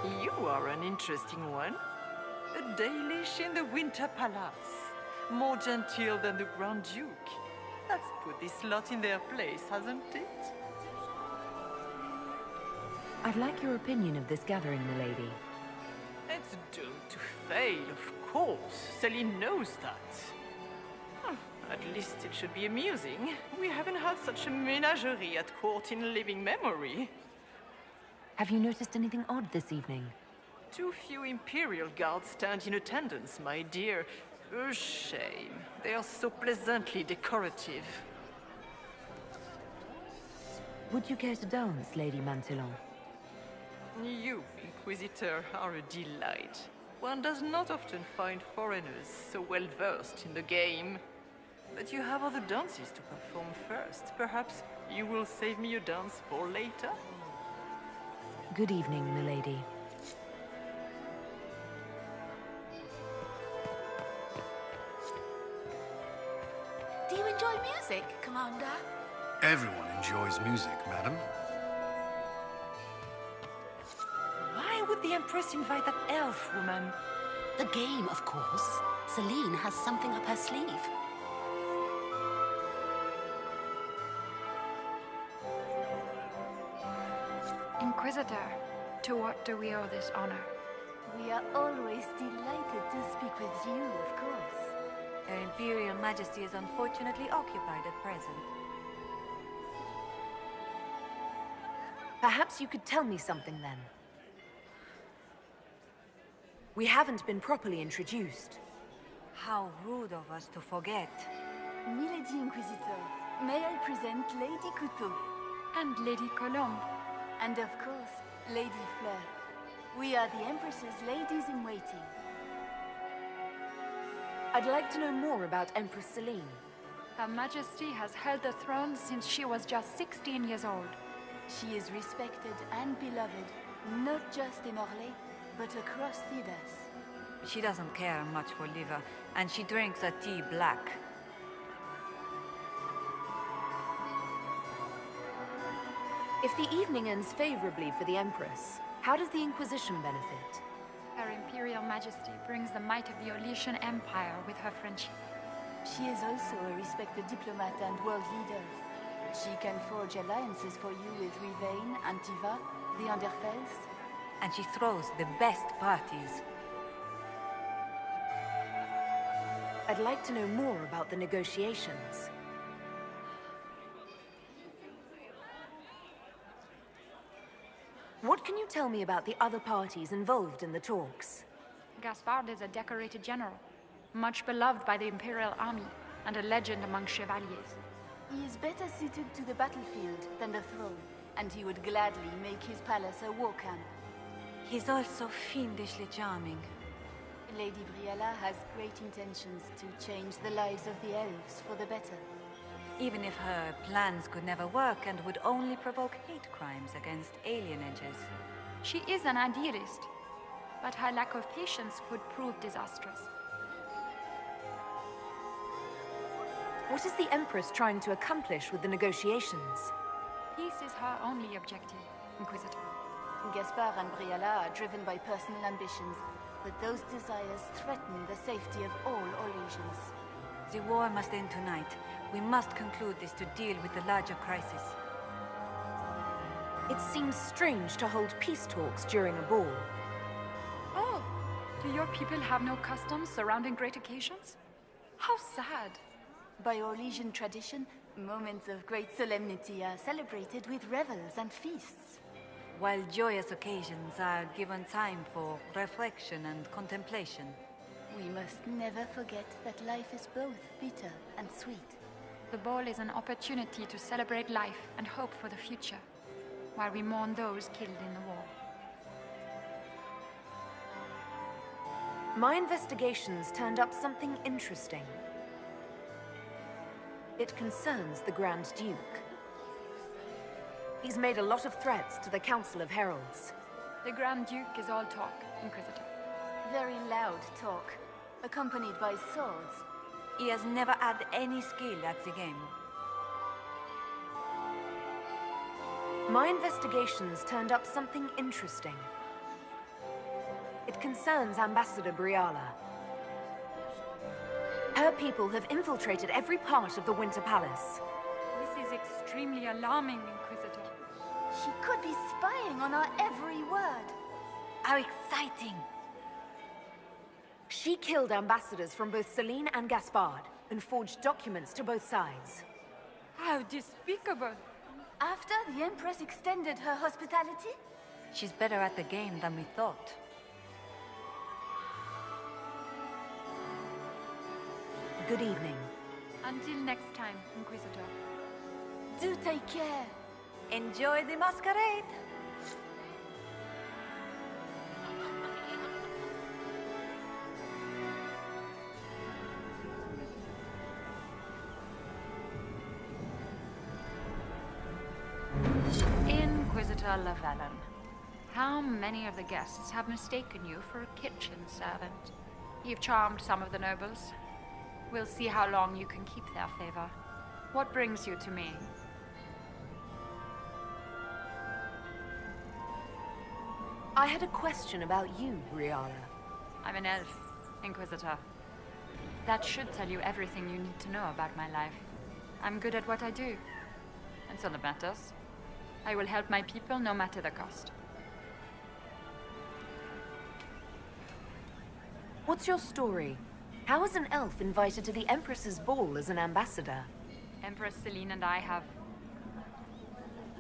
You are an interesting one. A Dalish in the Winter Palace. More genteel than the Grand Duke. That's put this lot in their place, hasn't it? I'd like your opinion of this gathering, milady. It's doomed to fail, of course. Celine knows that. At least it should be amusing. We haven't had such a menagerie at court in living memory. Have you noticed anything odd this evening? Too few Imperial guards stand in attendance, my dear. A shame. They are so pleasantly decorative. Would you care to dance, Lady Mantillon? You, Inquisitor, are a delight. One does not often find foreigners so well versed in the game. But you have other dances to perform first. Perhaps you will save me a dance for later? Good evening, milady. Do you enjoy music, Commander? Everyone enjoys music, madam. Why would the Empress invite that elf woman? The game, of course. Celine has something up her sleeve. Inquisitor, to what do we owe this honor? We are always delighted to speak with you, of course. Her Imperial Majesty is unfortunately occupied at present. Perhaps you could tell me something then. We haven't been properly introduced. How rude of us to forget. Milady Inquisitor, may I present Lady Couteau? And Lady Colombe. And of course, Lady Fleur. We are the Empress's ladies-in-waiting. I'd like to know more about Empress Celine. Her Majesty has held the throne since she was just 16 years old. She is respected and beloved, not just in Orlais, but across Thedas. She doesn't care much for liver, and she drinks her tea black. If the evening ends favorably for the Empress, how does the Inquisition benefit? Her Imperial Majesty brings the might of the Orlesian Empire with her friendship. She is also a respected diplomat and world leader. She can forge alliances for you with Rivain, Antiva, the Underfells. And she throws the best parties. I'd like to know more about the negotiations. What can you tell me about the other parties involved in the talks? Gaspard is a decorated general, much beloved by the Imperial army, and a legend among chevaliers. He is better suited to the battlefield than the throne, and he would gladly make his palace a war camp. He's also fiendishly charming. Lady Briala has great intentions to change the lives of the elves for the better. Even if her plans could never work and would only provoke hate crimes against alienages. She is an idealist, but her lack of patience could prove disastrous. What is the Empress trying to accomplish with the negotiations? Peace is her only objective, Inquisitor. Gaspard and Briala are driven by personal ambitions, but those desires threaten the safety of all Orlesians. The war must end tonight. We must conclude this to deal with the larger crisis. It seems strange to hold peace talks during a ball. Oh, do your people have no customs surrounding great occasions? How sad. By Orlesian tradition, moments of great solemnity are celebrated with revels and feasts. While joyous occasions are given time for reflection and contemplation. We must never forget that life is both bitter and sweet. The ball is an opportunity to celebrate life and hope for the future, while we mourn those killed in the war. My investigations turned up something interesting. It concerns the Grand Duke. He's made a lot of threats to the Council of Heralds. The Grand Duke is all talk, Inquisitor. Very loud talk, accompanied by swords. He has never had any skill at the game. My investigations turned up something interesting. concerns Ambassador Briala. Her people have infiltrated every part of the Winter Palace. This is extremely alarming, Inquisitor. She could be spying on our every word. How exciting! She killed ambassadors from both Dalene and Gaspard, and forged documents to both sides. How despicable! After the Empress extended her hospitality? She's better at the game than we thought. Good evening. Until next time, Inquisitor. Do take care. Enjoy the masquerade! Inquisitor Lavalin, how many of the guests have mistaken you for a kitchen servant? You've charmed some of the nobles. We'll see how long you can keep their favor. What brings you to me? I had a question about you, Briala. I'm an elf, Inquisitor. That should tell you everything you need to know about my life. I'm good at what I do. And so that matters. I will help my people no matter the cost. What's your story? How was an elf invited to the Empress's ball as an ambassador? Empress Dalene and I have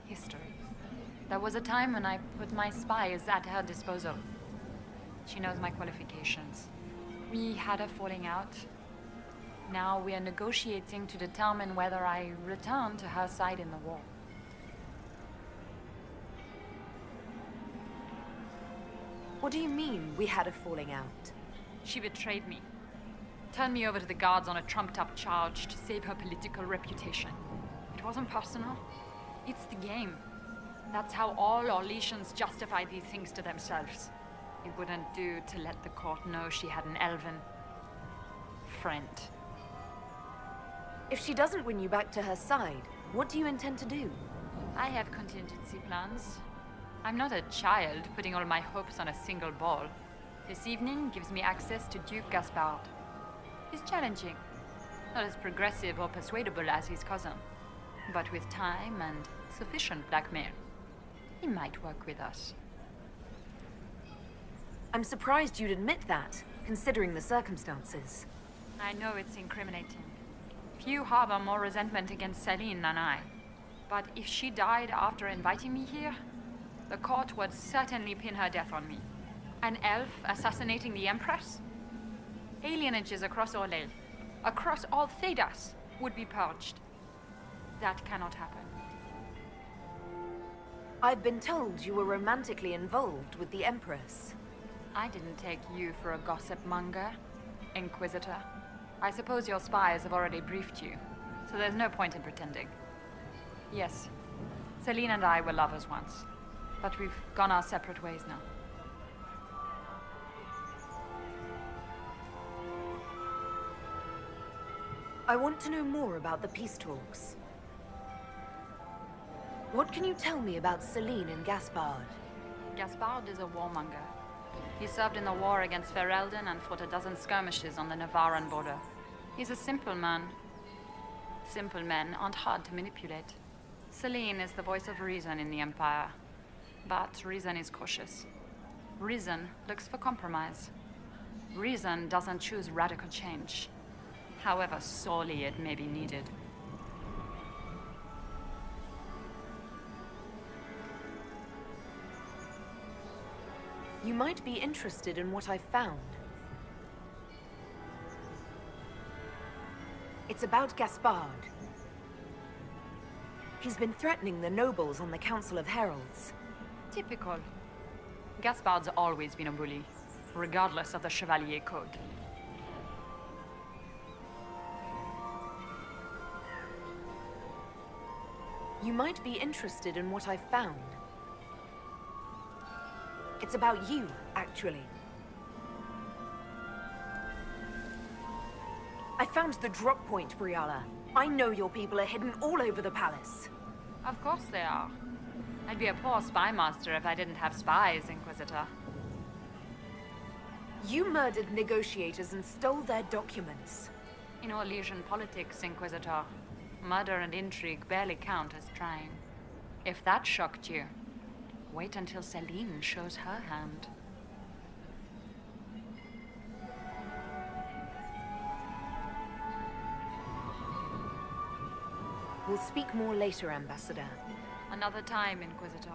history. There was a time when I put my spies at her disposal. She knows my qualifications. We had a falling out. Now we are negotiating to determine whether I return to her side in the war. What do you mean, we had a falling out? She betrayed me. Turned me over to the guards on a trumped-up charge to save her political reputation. It wasn't personal. It's the game. That's how all Orlesians justify these things to themselves. It wouldn't do to let the court know she had an elven friend. If she doesn't win you back to her side, what do you intend to do? I have contingency plans. I'm not a child putting all my hopes on a single ball. This evening gives me access to Duke Gaspard. He's challenging. Not as progressive or persuadable as his cousin. But with time and sufficient blackmail, he might work with us. I'm surprised you'd admit that, considering the circumstances. I know it's incriminating. Few harbor more resentment against Dalene than I. But if she died after inviting me here, the court would certainly pin her death on me. An elf assassinating the Empress? Alienages across Orlais, across all Thedas, would be purged. That cannot happen. I've been told you were romantically involved with the Empress. I didn't take you for a gossip monger, Inquisitor. I suppose your spies have already briefed you, so there's no point in pretending. Yes, Dalene and I were lovers once, but we've gone our separate ways now. I want to know more about the peace talks. What can you tell me about Dalene and Gaspard? Gaspard is a warmonger. He served in the war against Ferelden and fought a dozen skirmishes on the Navarran border. He's a simple man. Simple men aren't hard to manipulate. Dalene is the voice of reason in the Empire. But reason is cautious. Reason looks for compromise. Reason doesn't choose radical change, however sorely it may be needed. You might be interested in what I've found. It's about Gaspard. He's been threatening the nobles on the Council of Heralds. Typical. Gaspard's always been a bully, regardless of the Chevalier Code. You might be interested in what I've found. It's about you, actually. I found the drop point, Briala. I know your people are hidden all over the palace. Of course they are. I'd be a poor spy master if I didn't have spies, Inquisitor. You murdered negotiators and stole their documents. In Orlesian politics, Inquisitor, murder and intrigue barely count as trying. If that shocked you, wait until Selene shows her hand. We'll speak more later, Ambassador. Another time, Inquisitor.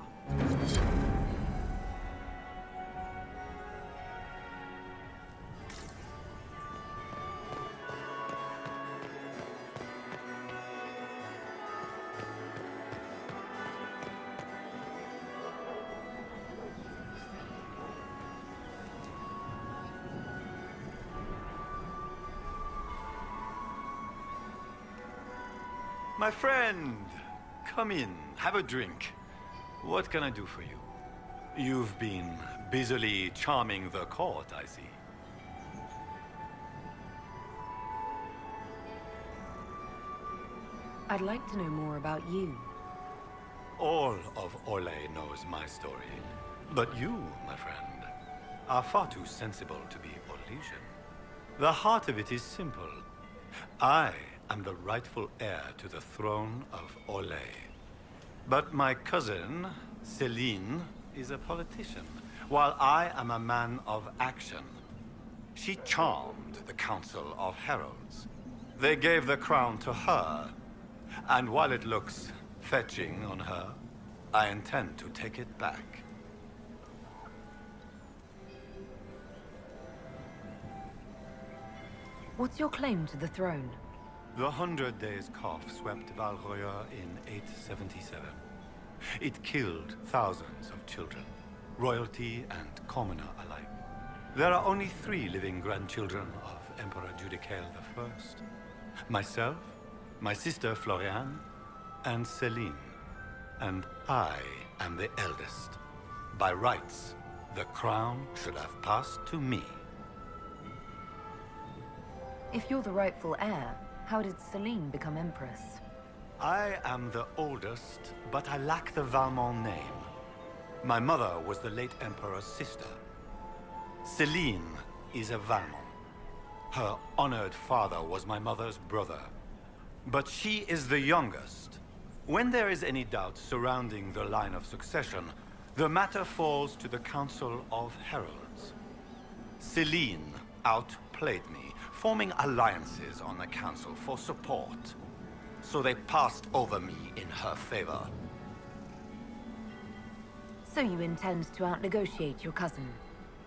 My friend, come in, have a drink. What can I do for you? You've been busily charming the court, I see. I'd like to know more about you. All of Orlais knows my story. But you, my friend, are far too sensible to be Orlesian. The heart of it is simple. I am the rightful heir to the throne of Orlais. But my cousin, Selene, is a politician, while I am a man of action. She charmed the Council of Heralds. They gave the crown to her, and while it looks fetching on her, I intend to take it back. What's your claim to the throne? The 100 Days Cough swept Val Royer in 877. It killed thousands of children, royalty and commoner alike. There are only 3 living grandchildren of Emperor Judicael I. Myself, my sister Floriane, and Selene. And I am the eldest. By rights, the crown should have passed to me. If you're the rightful heir, how did Selene become Empress? I am the oldest, but I lack the Valmont name. My mother was the late Emperor's sister. Selene is a Valmont. Her honored father was my mother's brother. But she is the youngest. When there is any doubt surrounding the line of succession, the matter falls to the Council of Heralds. Selene outplayed me, forming alliances on the Council for support. So they passed over me in her favor. So you intend to outnegotiate your cousin?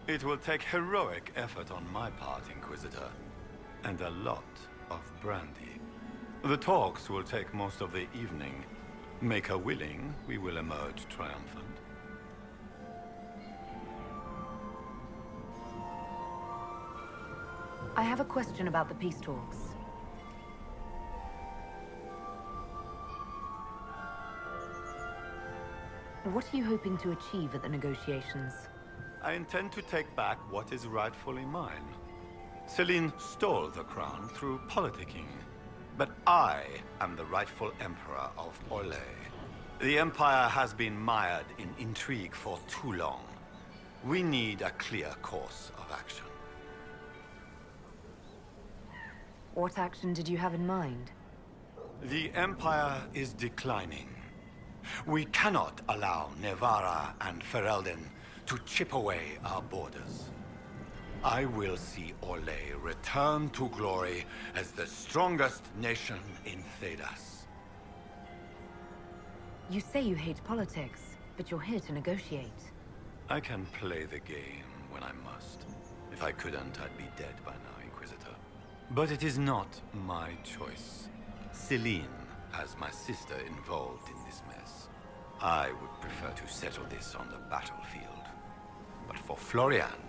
It will take heroic effort on my part, Inquisitor, and a lot of brandy. The talks will take most of the evening. Make her willing, we will emerge triumphant. I have a question about the peace talks. What are you hoping to achieve at the negotiations? I intend to take back what is rightfully mine. Selene stole the crown through politicking. But I am the rightful Emperor of Orlais. The Empire has been mired in intrigue for too long. We need a clear course of action. What action did you have in mind? The Empire is declining. We cannot allow Nevarra and Ferelden to chip away our borders. I will see Orlais return to glory as the strongest nation in Thedas. You say you hate politics, but you're here to negotiate. I can play the game when I must. If I couldn't, I'd be dead by now, Inquisitor. But it is not my choice. Selene has my sister involved in this mess. I would prefer to settle this on the battlefield. But for Floriane,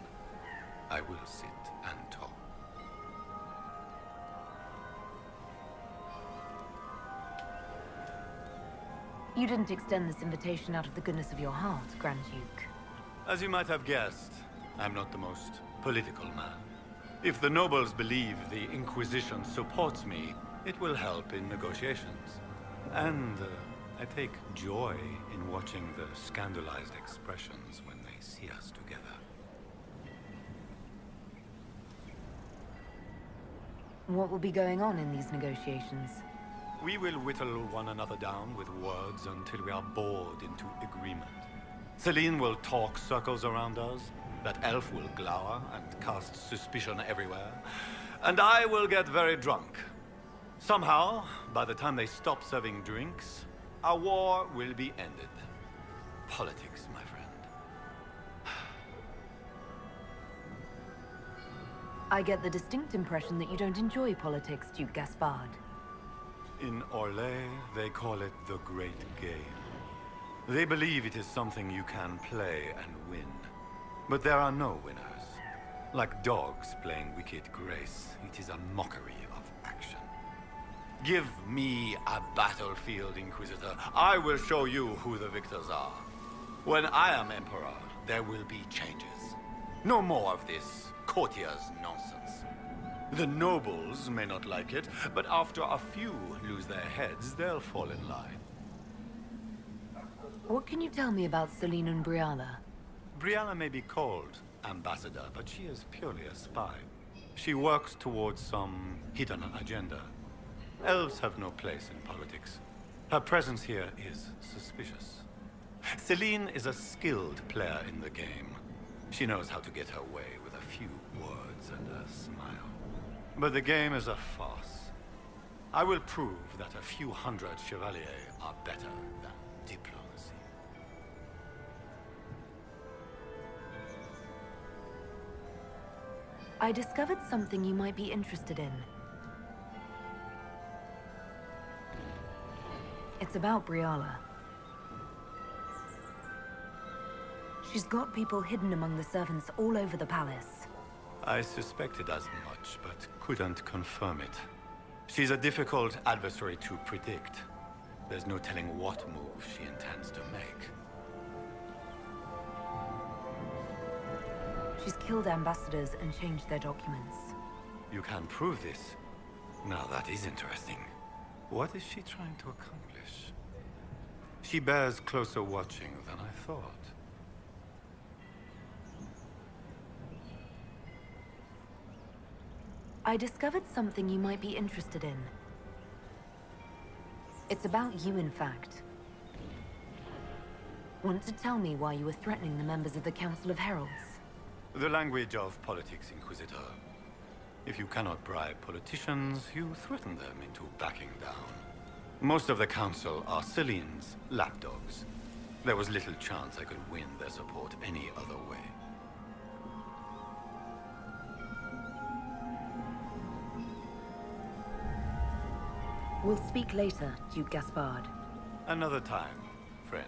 I will sit and talk. You didn't extend this invitation out of the goodness of your heart, Grand Duke. As you might have guessed, I'm not the most political man. If the nobles believe the Inquisition supports me, it will help in negotiations. And I take joy in watching the scandalized expressions when they see us together. What will be going on in these negotiations? We will whittle one another down with words until we are bored into agreement. Selene will talk circles around us, that elf will glower and cast suspicion everywhere, and I will get very drunk. Somehow, by the time they stop serving drinks, our war will be ended. Politics, my friend. I get the distinct impression that you don't enjoy politics, Duke Gaspard. In Orlais, they call it the Great Game. They believe it is something you can play and win. But there are no winners. Like dogs playing wicked grace, it is a mockery of action. Give me a battlefield, Inquisitor. I will show you who the victors are. When I am Emperor, there will be changes. No more of this courtier's nonsense. The nobles may not like it, but after a few lose their heads, they'll fall in line. What can you tell me about Selene and Briala? Briala may be called ambassador, but she is purely a spy. She works towards some hidden agenda. Elves have no place in politics. Her presence here is suspicious. Selene is a skilled player in the game. She knows how to get her way with a few words and a smile. But the game is a farce. I will prove that a few hundred chevaliers are better than diplomacy. I discovered something you might be interested in. It's about Briala. She's got people hidden among the servants all over the palace. I suspected as much, but couldn't confirm it. She's a difficult adversary to predict. There's no telling what move she intends to make. She's killed ambassadors and changed their documents. You can prove this? Now that is interesting. What is she trying to accomplish? She bears closer watching than I thought. I discovered something you might be interested in. It's about you, in fact. Want to tell me why you were threatening the members of the Council of Heralds? The language of politics, Inquisitor. If you cannot bribe politicians, you threaten them into backing down. Most of the Council are Selene's lapdogs. There was little chance I could win their support any other way. We'll speak later, Duke Gaspard. Another time, friend.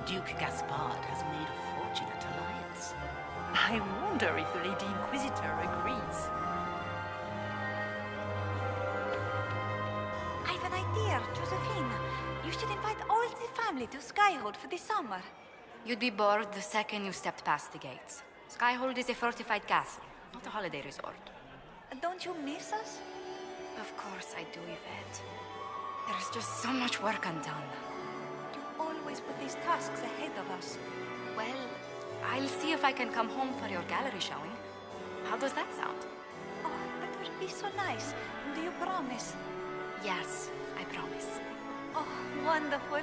Duke Gaspard has made a fortunate alliance. I wonder if the Lady Inquisitor agrees. I've an idea, Josephine. You should invite all the family to Skyhold for the summer. You'd be bored the second you stepped past the gates. Skyhold is a fortified castle, not a holiday resort. Don't you miss us? Of course I do, Yvette. There's just so much work undone. You always put these tasks ahead of us. Well, I'll see if I can come home for your gallery showing. How does that sound? Oh, that would be so nice. Do you promise? Yes, I promise. Oh, wonderful.